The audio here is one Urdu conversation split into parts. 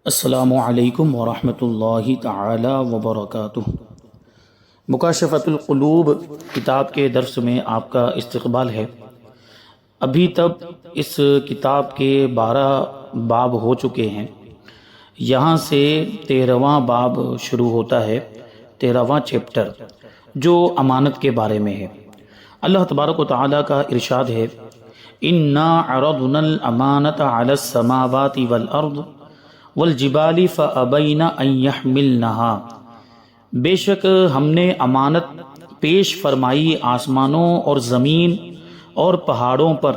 السلام علیکم ورحمۃ اللہ تعالی وبرکاتہ۔ مکاشفۃ القلوب کتاب کے درس میں آپ کا استقبال ہے۔ ابھی تک اس کتاب کے 12 باب ہو چکے ہیں۔ یہاں سے 13واں باب شروع ہوتا ہے، 13واں چیپٹر، جو امانت کے بارے میں ہے۔ اللہ تبارک و تعالیٰ کا ارشاد ہے، اِنَّا عَرَضْنَا الْأَمَانَةَ عَلَى السَّمَاوَاتِ وَالْأَرْضِ والجبال فأبین ان یحملنها، بے شک ہم نے امانت پیش فرمائی آسمانوں اور زمین اور پہاڑوں پر،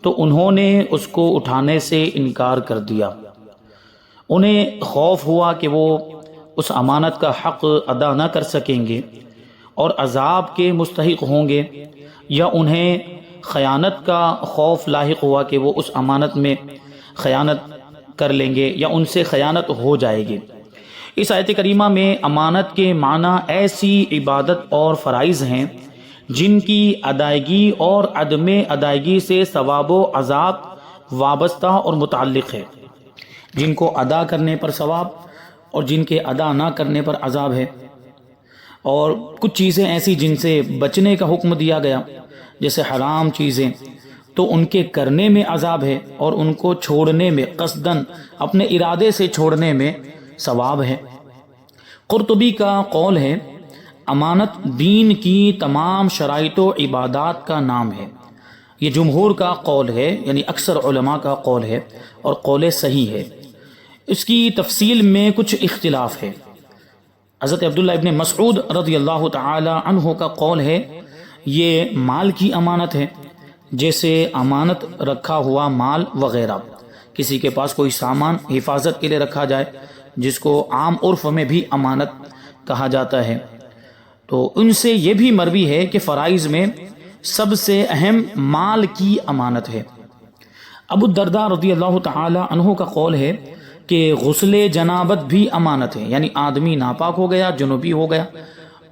تو انہوں نے اس کو اٹھانے سے انکار کر دیا۔ انہیں خوف ہوا کہ وہ اس امانت کا حق ادا نہ کر سکیں گے اور عذاب کے مستحق ہوں گے، یا انہیں خیانت کا خوف لاحق ہوا کہ وہ اس امانت میں خیانت کر لیں گے یا ان سے خیانت ہو جائے گی۔ اس آیت کریمہ میں امانت کے معنی ایسی عبادت اور فرائض ہیں جن کی ادائیگی اور عدم ادائیگی سے ثواب و عذاب وابستہ اور متعلق ہے، جن کو ادا کرنے پر ثواب اور جن کے ادا نہ کرنے پر عذاب ہے، اور کچھ چیزیں ایسی جن سے بچنے کا حکم دیا گیا، جیسے حرام چیزیں، تو ان کے کرنے میں عذاب ہے اور ان کو چھوڑنے میں قصداً اپنے ارادے سے چھوڑنے میں ثواب ہے۔ قرطبی کا قول ہے، امانت دین کی تمام شرائط و عبادات کا نام ہے۔ یہ جمہور کا قول ہے، یعنی اکثر علماء کا قول ہے اور قول صحیح ہے۔ اس کی تفصیل میں کچھ اختلاف ہے۔ حضرت عبداللہ ابن مسعود رضی اللہ تعالی عنہ کا قول ہے، یہ مال کی امانت ہے، جیسے امانت رکھا ہوا مال وغیرہ، کسی کے پاس کوئی سامان حفاظت کے لیے رکھا جائے جس کو عام عرف میں بھی امانت کہا جاتا ہے۔ تو ان سے یہ بھی مروی ہے کہ فرائض میں سب سے اہم مال کی امانت ہے۔ ابو الدرداء رضی اللہ تعالی عنہ کا قول ہے کہ غسل جنابت بھی امانت ہے، یعنی آدمی ناپاک ہو گیا، جنوبی ہو گیا،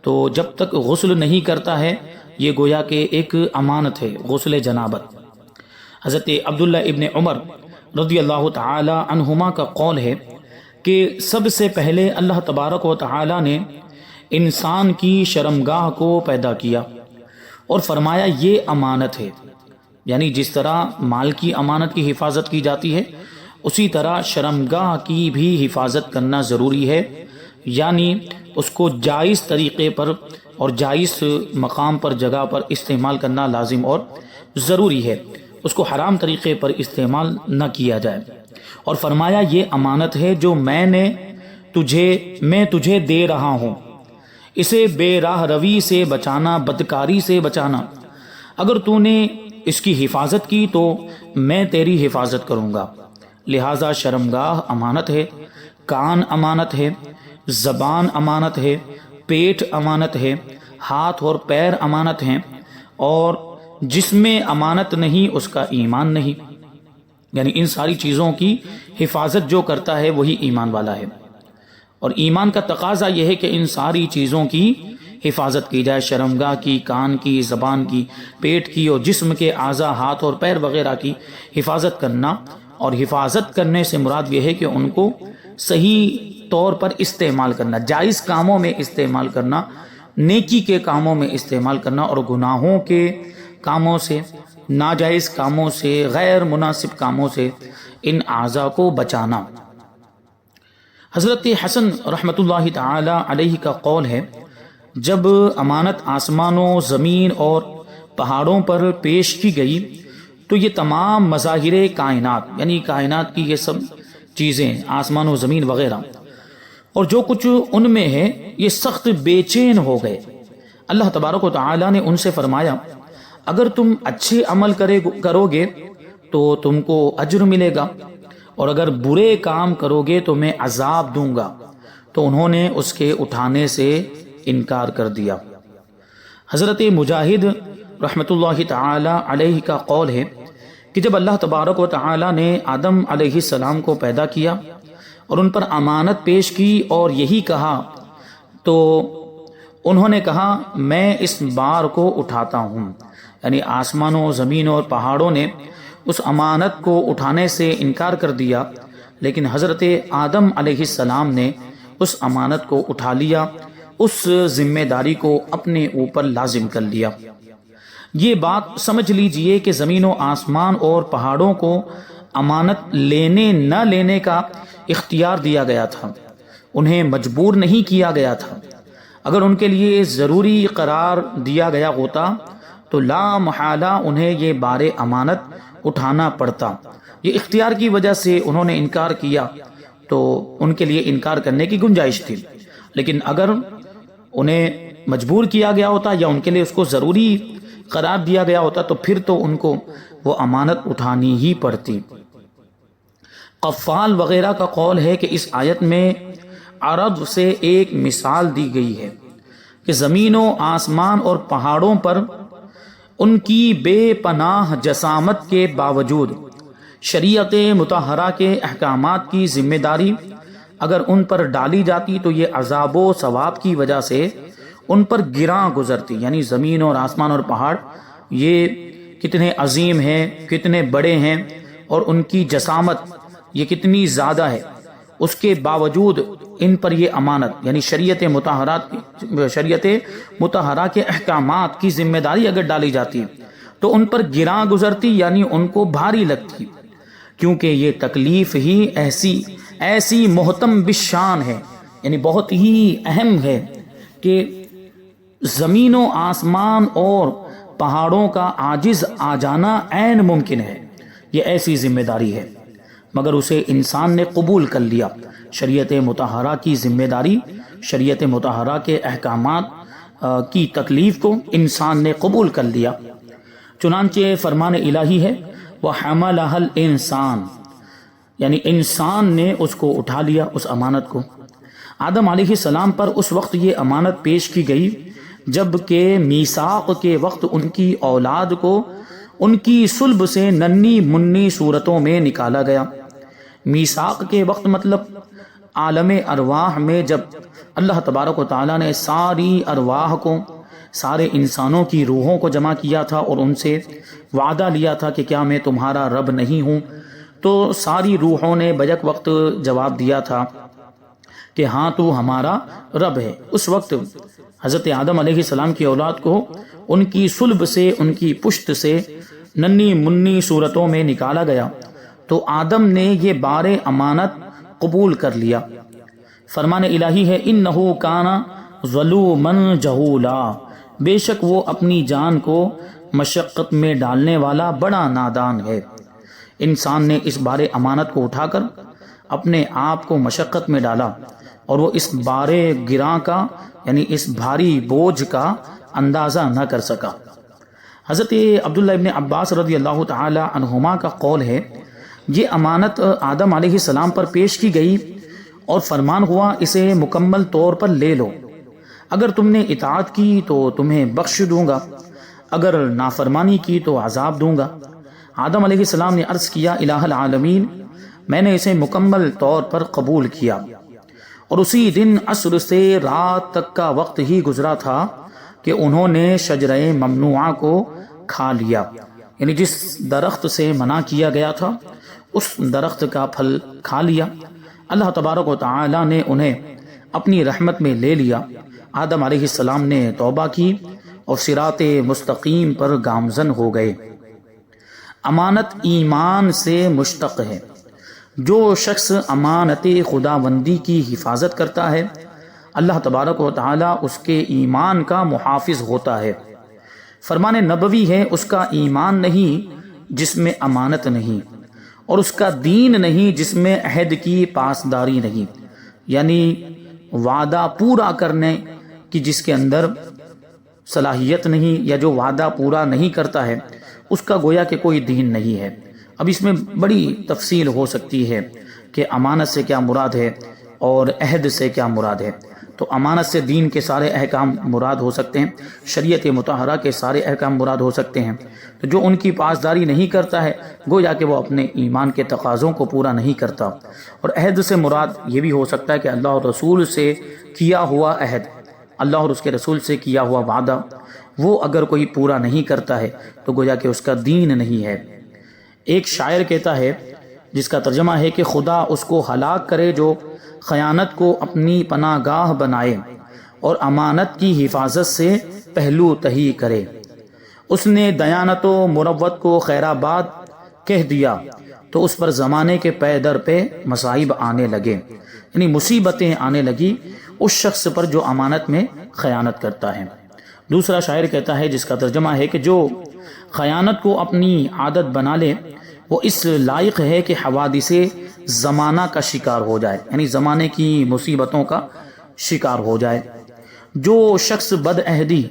تو جب تک غسل نہیں کرتا ہے یہ گویا کہ ایک امانت ہے، غسل جنابت۔ حضرت عبداللہ ابن عمر رضی اللہ تعالی عنہما کا قول ہے کہ سب سے پہلے اللہ تبارک و تعالی نے انسان کی شرمگاہ کو پیدا کیا اور فرمایا یہ امانت ہے، یعنی جس طرح مال کی امانت کی حفاظت کی جاتی ہے، اسی طرح شرمگاہ کی بھی حفاظت کرنا ضروری ہے، یعنی اس کو جائز طریقے پر اور جائز مقام پر، جگہ پر استعمال کرنا لازم اور ضروری ہے، اس کو حرام طریقے پر استعمال نہ کیا جائے۔ اور فرمایا یہ امانت ہے جو میں تجھے دے رہا ہوں، اسے بے راہ روی سے بچانا، بدکاری سے بچانا، اگر تو نے اس کی حفاظت کی تو میں تیری حفاظت کروں گا۔ لہٰذا شرمگاہ امانت ہے، کان امانت ہے، زبان امانت ہے، پیٹ امانت ہے، ہاتھ اور پیر امانت ہیں، اور جس میں امانت نہیں اس کا ایمان نہیں، یعنی ان ساری چیزوں کی حفاظت جو کرتا ہے وہی ایمان والا ہے۔ اور ایمان کا تقاضا یہ ہے کہ ان ساری چیزوں کی حفاظت کی جائے، شرمگاہ کی، کان کی، زبان کی، پیٹ کی، اور جسم کے اعضاء، ہاتھ اور پیر وغیرہ کی حفاظت کرنا۔ اور حفاظت کرنے سے مراد یہ ہے کہ ان کو صحیح طور پر استعمال کرنا، جائز کاموں میں استعمال کرنا، نیکی کے کاموں میں استعمال کرنا، اور گناہوں کے کاموں سے، ناجائز کاموں سے، غیر مناسب کاموں سے ان اعضاء کو بچانا۔ حضرت حسن رحمۃ اللہ تعالی علیہ کا قول ہے، جب امانت آسمانوں، زمین اور پہاڑوں پر پیش کی گئی تو یہ تمام مظاہر کائنات، یعنی کائنات کی یہ سب چیزیں، آسمان و زمین وغیرہ، اور جو کچھ ان میں ہے، یہ سخت بے چین ہو گئے۔ اللہ تبارک و تعالی نے ان سے فرمایا، اگر تم اچھے عمل کرو گے تو تم کو اجر ملے گا، اور اگر برے کام کرو گے تو میں عذاب دوں گا۔ تو انہوں نے اس کے اٹھانے سے انکار کر دیا۔ حضرت مجاہد رحمۃ اللہ تعالی علیہ کا قول ہے کہ جب اللہ تبارک و تعالی نے آدم علیہ السلام کو پیدا کیا اور ان پر امانت پیش کی اور یہی کہا، تو انہوں نے کہا میں اس بار کو اٹھاتا ہوں، یعنی آسمانوں، زمینوں اور پہاڑوں نے اس امانت کو اٹھانے سے انکار کر دیا، لیکن حضرت آدم علیہ السلام نے اس امانت کو اٹھا لیا، اس ذمہ داری کو اپنے اوپر لازم کر لیا۔ یہ بات سمجھ لیجئے کہ زمین و آسمان اور پہاڑوں کو امانت لینے نہ لینے کا اختیار دیا گیا تھا، انہیں مجبور نہیں کیا گیا تھا۔ اگر ان کے لیے ضروری قرار دیا گیا ہوتا تو لا محالہ انہیں یہ بار امانت اٹھانا پڑتا۔ یہ اختیار کی وجہ سے انہوں نے انکار کیا تو ان کے لیے انکار کرنے کی گنجائش تھی، لیکن اگر انہیں مجبور کیا گیا ہوتا یا ان کے لیے اس کو ضروری قرار دیا گیا ہوتا تو پھر تو ان کو وہ امانت اٹھانی ہی پڑتی۔ قفال وغیرہ کا قول ہے کہ اس آیت میں عرض سے ایک مثال دی گئی ہے کہ زمین و آسمان اور پہاڑوں پر ان کی بے پناہ جسامت کے باوجود شریعت مطہرہ کے احکامات کی ذمہ داری اگر ان پر ڈالی جاتی تو یہ عذاب و ثواب کی وجہ سے ان پر گراں گزرتی۔ یعنی زمین اور آسمان اور پہاڑ یہ کتنے عظیم ہیں، کتنے بڑے ہیں، اور ان کی جسامت یہ کتنی زیادہ ہے، اس کے باوجود ان پر یہ امانت یعنی شریعت مطہرہ کے احکامات کی ذمہ داری اگر ڈالی جاتی تو ان پر گراں گزرتی، یعنی ان کو بھاری لگتی، کیونکہ یہ تکلیف ہی ایسی محتم بالشان ہے، یعنی بہت ہی اہم ہے کہ زمین و آسمان اور پہاڑوں کا عاجز آ جانا عین ممکن ہے۔ یہ ایسی ذمہ داری ہے مگر اسے انسان نے قبول کر لیا۔ شریعت مطہرہ کی ذمہ داری، شریعت مطہرہ کے احکامات کی تکلیف کو انسان نے قبول کر لیا۔ چنانچہ فرمان الہی ہے وَحَمَلَهَا الْإِنسان، یعنی انسان نے اس کو اٹھا لیا، اس امانت کو۔ آدم علیہ السلام پر اس وقت یہ امانت پیش کی گئی جب کہ میثاق کے وقت ان کی اولاد کو ان کی صلب سے ننھی منی صورتوں میں نکالا گیا۔ میثاق کے وقت مطلب عالم ارواح میں جب اللہ تبارک و تعالیٰ نے ساری ارواح کو، سارے انسانوں کی روحوں کو جمع کیا تھا اور ان سے وعدہ لیا تھا کہ کیا میں تمہارا رب نہیں ہوں، تو ساری روحوں نے بیک وقت جواب دیا تھا کہ ہاں تو ہمارا رب ہے۔ اس وقت حضرت آدم علیہ السلام کی اولاد کو ان کی صلب سے، ان کی پشت سے ننھی منی صورتوں میں نکالا گیا تو آدم نے یہ بار امانت قبول کر لیا۔ فرمان الہی ہے انہ کان ظلوما جہولا، بے شک وہ اپنی جان کو مشقت میں ڈالنے والا بڑا نادان ہے۔ انسان نے اس بار امانت کو اٹھا کر اپنے آپ کو مشقت میں ڈالا اور وہ اس بار گراں کا یعنی اس بھاری بوجھ کا اندازہ نہ کر سکا۔ حضرت عبداللہ ابن عباس رضی اللہ تعالی عنہما کا قول ہے یہ امانت آدم علیہ السلام پر پیش کی گئی اور فرمان ہوا اسے مکمل طور پر لے لو، اگر تم نے اطاعت کی تو تمہیں بخش دوں گا، اگر نافرمانی کی تو عذاب دوں گا۔ آدم علیہ السلام نے عرض کیا الہ العالمین، میں نے اسے مکمل طور پر قبول کیا، اور اسی دن عصر سے رات تک کا وقت ہی گزرا تھا کہ انہوں نے شجرہ ممنوعہ کو کھا لیا، یعنی جس درخت سے منع کیا گیا تھا اس درخت کا پھل کھا لیا۔ اللہ تبارک و تعالی نے انہیں اپنی رحمت میں لے لیا۔ آدم علیہ السلام نے توبہ کی اور صراط مستقیم پر گامزن ہو گئے۔ امانت ایمان سے مشتق ہے۔ جو شخص امانت خداوندی کی حفاظت کرتا ہے اللہ تبارک و تعالی اس کے ایمان کا محافظ ہوتا ہے۔ فرمان نبوی ہے اس کا ایمان نہیں جس میں امانت نہیں، اور اس کا دین نہیں جس میں عہد کی پاسداری نہیں، یعنی وعدہ پورا کرنے کی جس کے اندر صلاحیت نہیں، یا جو وعدہ پورا نہیں کرتا ہے اس کا گویا کہ کوئی دین نہیں ہے۔ اب اس میں بڑی تفصیل ہو سکتی ہے کہ امانت سے کیا مراد ہے اور عہد سے کیا مراد ہے۔ تو امانت سے دین کے سارے احکام مراد ہو سکتے ہیں، شریعت مطہرہ کے سارے احکام مراد ہو سکتے ہیں۔ تو جو ان کی پاسداری نہیں کرتا ہے گویا کہ وہ اپنے ایمان کے تقاضوں کو پورا نہیں کرتا۔ اور عہد سے مراد یہ بھی ہو سکتا ہے کہ اللہ اور رسول سے کیا ہوا عہد، اللہ اور اس کے رسول سے کیا ہوا وعدہ، وہ اگر کوئی پورا نہیں کرتا ہے تو گویا کہ اس کا دین نہیں ہے۔ ایک شاعر کہتا ہے جس کا ترجمہ ہے کہ خدا اس کو ہلاک کرے جو خیانت کو اپنی پناہ گاہ بنائے اور امانت کی حفاظت سے پہلو تہی کرے۔ اس نے دیانت و مروت کو خیر آباد کہہ دیا تو اس پر زمانے کے پے در پہ مصائب آنے لگے، یعنی مصیبتیں آنے لگی اس شخص پر جو امانت میں خیانت کرتا ہے۔ دوسرا شاعر کہتا ہے جس کا ترجمہ ہے کہ جو خیانت کو اپنی عادت بنا لے وہ اس لائق ہے کہ حوادث زمانہ کا شکار ہو جائے، یعنی زمانے کی مصیبتوں کا شکار ہو جائے۔ جو شخص بد عہدی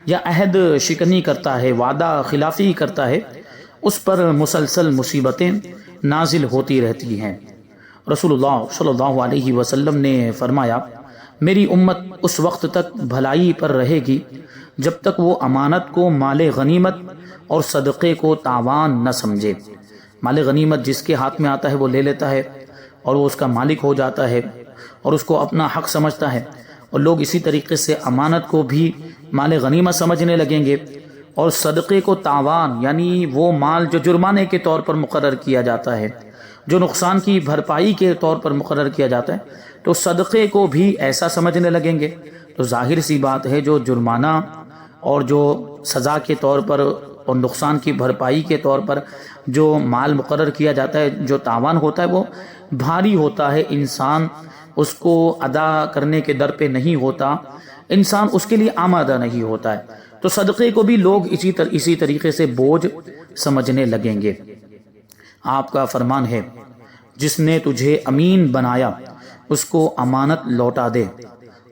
یا عہد شکنی کرتا ہے، وعدہ خلافی کرتا ہے، اس پر مسلسل مصیبتیں نازل ہوتی رہتی ہیں۔ رسول اللہ صلی اللہ علیہ وسلم نے فرمایا، میری امت اس وقت تک بھلائی پر رہے گی جب تک وہ امانت کو مال غنیمت اور صدقے کو تاوان نہ سمجھے۔ مال غنیمت جس کے ہاتھ میں آتا ہے وہ لے لیتا ہے اور وہ اس کا مالک ہو جاتا ہے اور اس کو اپنا حق سمجھتا ہے، اور لوگ اسی طریقے سے امانت کو بھی مال غنیمت سمجھنے لگیں گے، اور صدقے کو تاوان یعنی وہ مال جو جرمانے کے طور پر مقرر کیا جاتا ہے، جو نقصان کی بھرپائی کے طور پر مقرر کیا جاتا ہے، تو صدقے کو بھی ایسا سمجھنے لگیں گے۔ تو ظاہر سی بات ہے جو جرمانہ اور جو سزا کے طور پر اور نقصان کی بھرپائی کے طور پر جو مال مقرر کیا جاتا ہے، جو تاوان ہوتا ہے، وہ بھاری ہوتا ہے، انسان اس کو ادا کرنے کے در پہ نہیں ہوتا، انسان اس کے لیے آمادہ نہیں ہوتا ہے۔ تو صدقے کو بھی لوگ اسی طریقے سے بوجھ سمجھنے لگیں گے۔ آپ کا فرمان ہے، جس نے تجھے امین بنایا اس کو امانت لوٹا دے،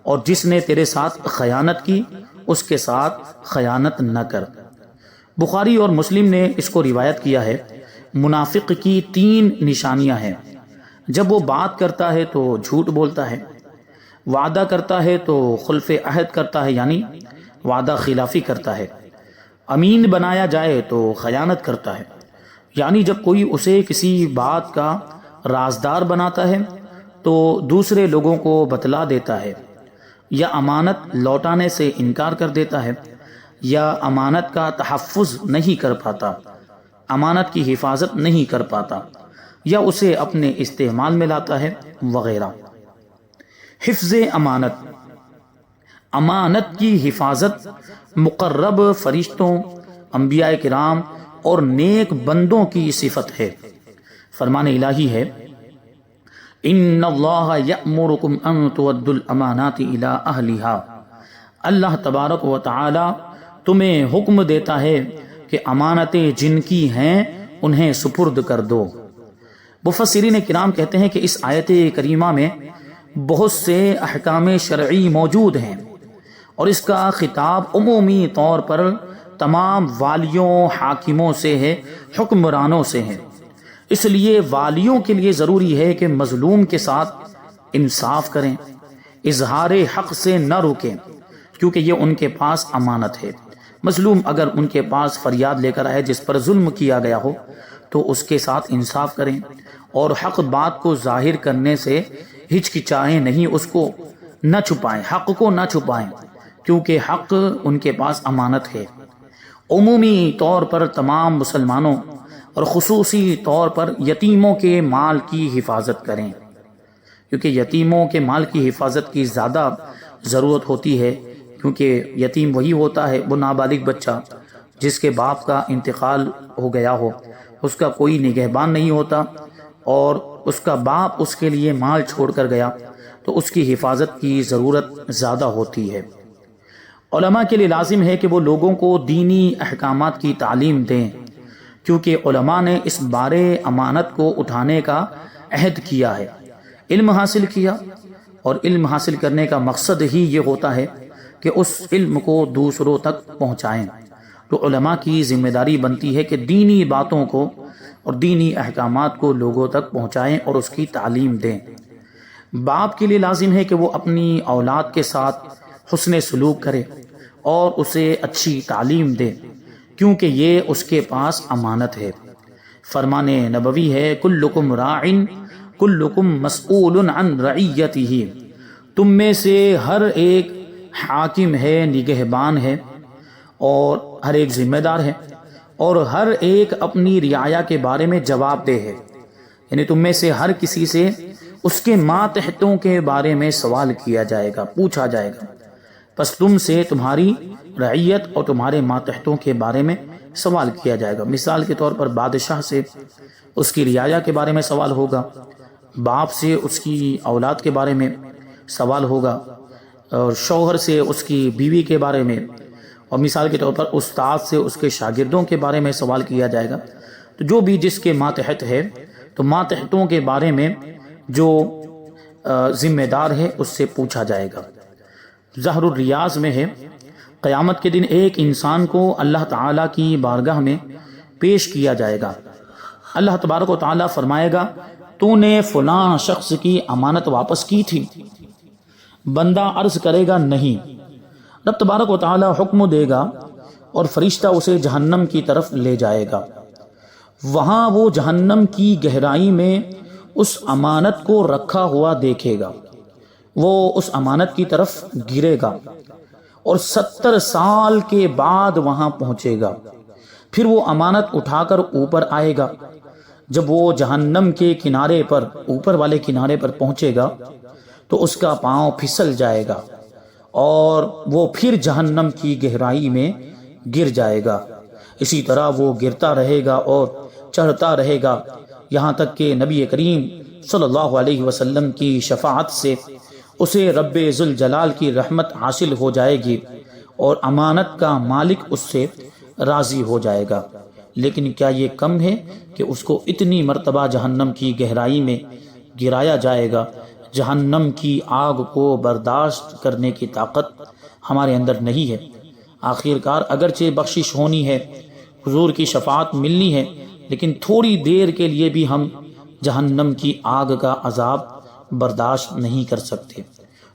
اور جس نے تیرے ساتھ خیانت کی اس کے ساتھ خیانت نہ کر۔ بخاری اور مسلم نے اس کو روایت کیا ہے۔ منافق کی 3 نشانیاں ہیں۔ جب وہ بات کرتا ہے تو جھوٹ بولتا ہے، وعدہ کرتا ہے تو خلف عہد کرتا ہے یعنی وعدہ خلافی کرتا ہے، امین بنایا جائے تو خیانت کرتا ہے، یعنی جب کوئی اسے کسی بات کا رازدار بناتا ہے تو دوسرے لوگوں کو بتلا دیتا ہے، یا امانت لوٹانے سے انکار کر دیتا ہے، یا امانت کا تحفظ نہیں کر پاتا، امانت کی حفاظت نہیں کر پاتا، یا اسے اپنے استعمال میں لاتا ہے وغیرہ۔ حفظ امانت، امانت کی حفاظت مقرب فرشتوں، انبیاء کرام اور نیک بندوں کی صفت ہے۔ فرمان الہی ہے، ان اللہ یأمرکم ان تؤدوا الامانات الی اہلہا۔ اللہ تبارک و تعالی تمہیں حکم دیتا ہے کہ امانتیں جن کی ہیں انہیں سپرد کر دو۔ مفسرین کرام کہتے ہیں کہ اس آیت کریمہ میں بہت سے احکام شرعی موجود ہیں، اور اس کا خطاب عمومی طور پر تمام والیوں، حاکموں سے ہے، حکمرانوں سے ہے۔ اس لیے والیوں کے لیے ضروری ہے کہ مظلوم کے ساتھ انصاف کریں، اظہار حق سے نہ روکیں، کیونکہ یہ ان کے پاس امانت ہے۔ مظلوم اگر ان کے پاس فریاد لے کر آئے جس پر ظلم کیا گیا ہو تو اس کے ساتھ انصاف کریں، اور حق بات کو ظاہر کرنے سے ہچکچائیں نہیں، اس کو نہ چھپائیں، حق کو نہ چھپائیں، کیونکہ حق ان کے پاس امانت ہے۔ عمومی طور پر تمام مسلمانوں اور خصوصی طور پر یتیموں کے مال کی حفاظت کریں، کیونکہ یتیموں کے مال کی حفاظت کی زیادہ ضرورت ہوتی ہے، کیونکہ یتیم وہی ہوتا ہے، وہ نابالغ بچہ جس کے باپ کا انتقال ہو گیا ہو، اس کا کوئی نگہبان نہیں ہوتا، اور اس کا باپ اس کے لیے مال چھوڑ کر گیا تو اس کی حفاظت کی ضرورت زیادہ ہوتی ہے۔ علماء کے لیے لازم ہے کہ وہ لوگوں کو دینی احکامات کی تعلیم دیں، کیونکہ علماء نے اس بارے امانت کو اٹھانے کا عہد کیا ہے، علم حاصل کیا، اور علم حاصل کرنے کا مقصد ہی یہ ہوتا ہے کہ اس علم کو دوسروں تک پہنچائیں۔ تو علماء کی ذمہ داری بنتی ہے کہ دینی باتوں کو اور دینی احکامات کو لوگوں تک پہنچائیں اور اس کی تعلیم دیں۔ باپ کے لیے لازم ہے کہ وہ اپنی اولاد کے ساتھ حسن سلوک کرے اور اسے اچھی تعلیم دے، کیونکہ یہ اس کے پاس امانت ہے۔ فرمان نبوی ہے، کلکم راع کلکم مسئول عن رعیتہ، تم میں سے ہر ایک حاکم ہے، نگہبان ہے، اور ہر ایک ذمہ دار ہے، اور ہر ایک اپنی رعایا کے بارے میں جواب دہ ہے۔ یعنی تم میں سے ہر کسی سے اس کے ماتحتوں کے بارے میں سوال کیا جائے گا، پوچھا جائے گا۔ پس تم سے تمہاری رعیت اور تمہارے ماتحتوں کے بارے میں سوال کیا جائے گا۔ مثال کے طور پر بادشاہ سے اس کی رعایا کے بارے میں سوال ہوگا، باپ سے اس کی اولاد کے بارے میں سوال ہوگا، اور شوہر سے اس کی بیوی کے بارے میں، اور مثال کے طور پر استاد سے اس کے شاگردوں کے بارے میں سوال کیا جائے گا۔ تو جو بھی جس کے ماتحت ہے تو ماتحتوں کے بارے میں جو ذمہ دار ہے اس سے پوچھا جائے گا۔ ظہر الریاض میں ہے، قیامت کے دن ایک انسان کو اللہ تعالیٰ کی بارگاہ میں پیش کیا جائے گا۔ اللہ تبارک و تعالیٰ فرمائے گا تو نے فلاں شخص کی امانت واپس کی تھی؟ بندہ عرض کرے گا نہیں۔ رب تبارک و تعالیٰ حکم دے گا اور فرشتہ اسے جہنم کی طرف لے جائے گا۔ وہاں وہ جہنم کی گہرائی میں اس امانت کو رکھا ہوا دیکھے گا۔ وہ اس امانت کی طرف گرے گا اور 70 سال کے بعد وہاں پہنچے گا۔ پھر وہ امانت اٹھا کر اوپر آئے گا۔ جب وہ جہنم کے کنارے پر، اوپر والے کنارے پر پہنچے گا تو اس کا پاؤں پھسل جائے گا اور وہ پھر جہنم کی گہرائی میں گر جائے گا۔ اسی طرح وہ گرتا رہے گا اور چڑھتا رہے گا، یہاں تک کہ نبی کریم صلی اللہ علیہ وسلم کی شفاعت سے اسے رب ذوالجلال کی رحمت حاصل ہو جائے گی اور امانت کا مالک اس سے راضی ہو جائے گا۔ لیکن کیا یہ کم ہے کہ اس کو اتنی مرتبہ جہنم کی گہرائی میں گرایا جائے گا؟ جہنم کی آگ کو برداشت کرنے کی طاقت ہمارے اندر نہیں ہے۔ آخر کار اگرچہ بخشش ہونی ہے، حضور کی شفاعت ملنی ہے، لیکن تھوڑی دیر کے لیے بھی ہم جہنم کی آگ کا عذاب برداشت نہیں کر سکتے۔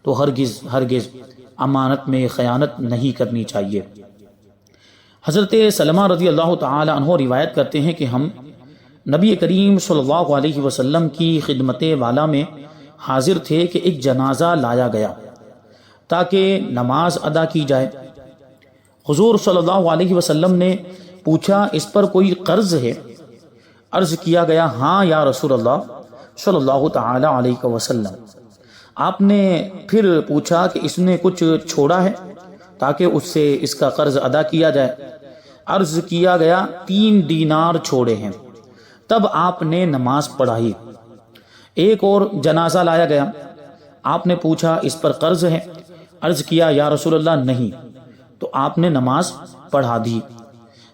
تو ہرگز امانت میں خیانت نہیں کرنی چاہیے۔ حضرت سلمہ رضی اللہ تعالی عنہ روایت کرتے ہیں کہ ہم نبی کریم صلی اللہ علیہ وسلم کی خدمت والا میں حاضر تھے کہ ایک جنازہ لایا گیا تاکہ نماز ادا کی جائے۔ حضور صلی اللہ علیہ وسلم نے پوچھا اس پر کوئی قرض ہے؟ عرض کیا گیا ہاں یا رسول اللہ صلی اللہ تعالی علیہ وسلم۔ آپ نے پھر پوچھا کہ اس نے کچھ چھوڑا ہے تاکہ اس سے اس کا قرض ادا کیا جائے؟ عرض کیا گیا 3 دینار چھوڑے ہیں۔ تب آپ نے نماز پڑھائی۔ ایک اور جنازہ لایا گیا، آپ نے پوچھا اس پر قرض ہے؟ عرض کیا یا رسول اللہ نہیں، تو آپ نے نماز پڑھا دی۔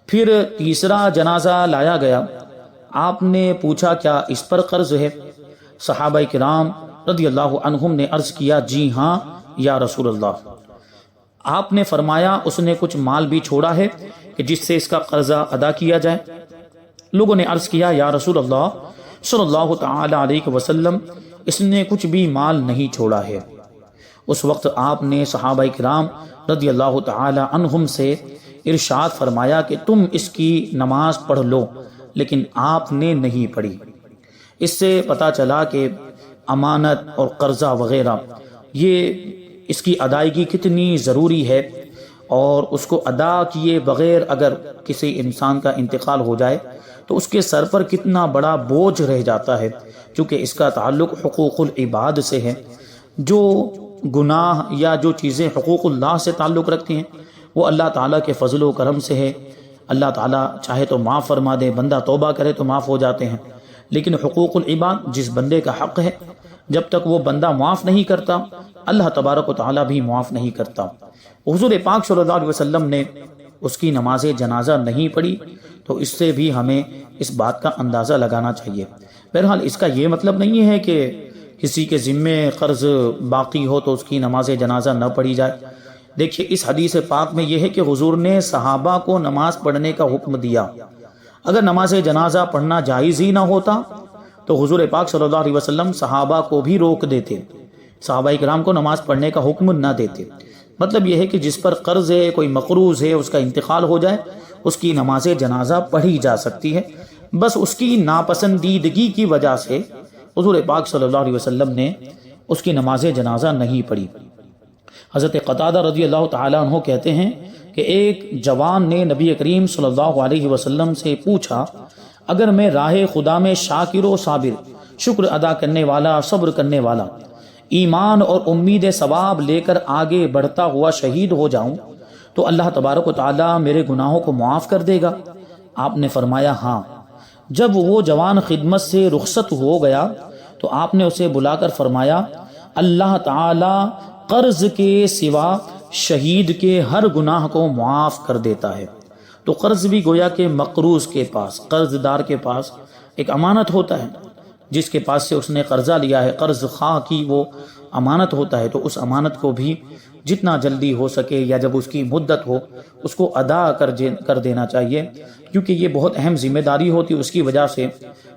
پھر تیسرا جنازہ لایا گیا، آپ نے پوچھا کیا اس پر قرض ہے؟ صحابہ کرام رضی اللہ عنہم نے عرض کیا جی ہاں یا رسول اللہ۔ آپ نے فرمایا اس نے کچھ مال بھی چھوڑا ہے کہ جس سے اس کا قرضہ ادا کیا جائے؟ لوگوں نے عرض کیا یا رسول اللہ صلی اللہ تعالی علیہ وسلم اس نے کچھ بھی مال نہیں چھوڑا ہے۔ اس وقت آپ نے صحابہ کرام رضی اللہ تعالی عنہم سے ارشاد فرمایا کہ تم اس کی نماز پڑھ لو، لیکن آپ نے نہیں پڑھی۔ اس سے پتہ چلا کہ امانت اور قرضہ وغیرہ یہ اس کی ادائیگی کتنی ضروری ہے، اور اس کو ادا کیے بغیر اگر کسی انسان کا انتقال ہو جائے تو اس کے سر پر کتنا بڑا بوجھ رہ جاتا ہے، کیونکہ اس کا تعلق حقوق العباد سے ہے۔ جو گناہ یا جو چیزیں حقوق اللہ سے تعلق رکھتی ہیں وہ اللہ تعالیٰ کے فضل و کرم سے ہے۔ اللہ تعالیٰ چاہے تو معاف فرما دے، بندہ توبہ کرے تو معاف ہو جاتے ہیں، لیکن حقوق العباد جس بندے کا حق ہے جب تک وہ بندہ معاف نہیں کرتا اللہ تبارک و تعالیٰ بھی معاف نہیں کرتا۔ حضور پاک صلی اللہ علیہ وسلم نے اس کی نماز جنازہ نہیں پڑھی، تو اس سے بھی ہمیں اس بات کا اندازہ لگانا چاہیے۔ بہرحال اس کا یہ مطلب نہیں ہے کہ کسی کے ذمے قرض باقی ہو تو اس کی نماز جنازہ نہ پڑھی جائے۔ دیکھیے اس حدیث پاک میں یہ ہے کہ حضور نے صحابہ کو نماز پڑھنے کا حکم دیا۔ اگر نماز جنازہ پڑھنا جائز ہی نہ ہوتا تو حضور پاک صلی اللہ علیہ وسلم صحابہ کو بھی روک دیتے، صحابہ کرام کو نماز پڑھنے کا حکم نہ دیتے۔ مطلب یہ ہے کہ جس پر قرض ہے، کوئی مقروض ہے، اس کا انتقال ہو جائے، اس کی نماز جنازہ پڑھی جا سکتی ہے۔ بس اس کی ناپسندیدگی کی وجہ سے حضور پاک صلی اللہ علیہ وسلم نے اس کی نماز جنازہ نہیں پڑھی۔ حضرت قتادہ رضی اللہ تعالی عنہ کہتے ہیں کہ ایک جوان نے نبی کریم صلی اللہ علیہ وسلم سے پوچھا اگر میں راہ خدا میں شاکر و صابر، شکر ادا کرنے والا، صبر کرنے والا، ایمان اور امید ثواب لے کر آگے بڑھتا ہوا شہید ہو جاؤں تو اللہ تبارک و تعالیٰ میرے گناہوں کو معاف کر دے گا؟ آپ نے فرمایا ہاں۔ جب وہ جوان خدمت سے رخصت ہو گیا تو آپ نے اسے بلا کر فرمایا اللہ تعالیٰ قرض کے سوا شہید کے ہر گناہ کو معاف کر دیتا ہے۔ تو قرض بھی گویا کہ مقروض کے پاس، قرض دار کے پاس ایک امانت ہوتا ہے، جس کے پاس سے اس نے قرضہ لیا ہے، قرض خواہ کی وہ امانت ہوتا ہے، تو اس امانت کو بھی جتنا جلدی ہو سکے یا جب اس کی مدت ہو اس کو ادا کر دینا چاہیے، کیونکہ یہ بہت اہم ذمہ داری ہوتی ہے، اس کی وجہ سے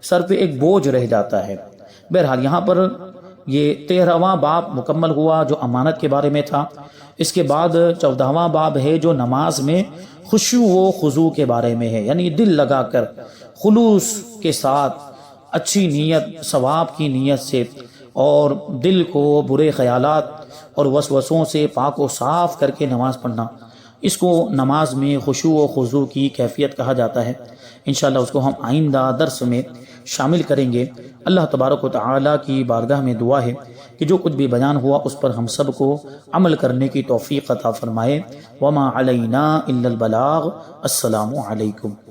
سر پہ ایک بوجھ رہ جاتا ہے۔ بہرحال یہاں پر یہ 13واں باب مکمل ہوا جو امانت کے بارے میں تھا۔ اس کے بعد 14واں باب ہے جو نماز میں خشوع و خضوع کے بارے میں ہے، یعنی دل لگا کر خلوص کے ساتھ اچھی نیت، ثواب کی نیت سے، اور دل کو برے خیالات اور وسوسوں سے پاک و صاف کر کے نماز پڑھنا، اس کو نماز میں خشوع و خضوع کی کیفیت کہا جاتا ہے۔ انشاءاللہ اس کو ہم آئندہ درس میں شامل کریں گے۔ اللہ تبارک و تعالیٰ کی بارگاہ میں دعا ہے کہ جو کچھ بھی بیان ہوا اس پر ہم سب کو عمل کرنے کی توفیق عطا فرمائے۔ وما علینا الا البلاغ۔ السلام علیکم۔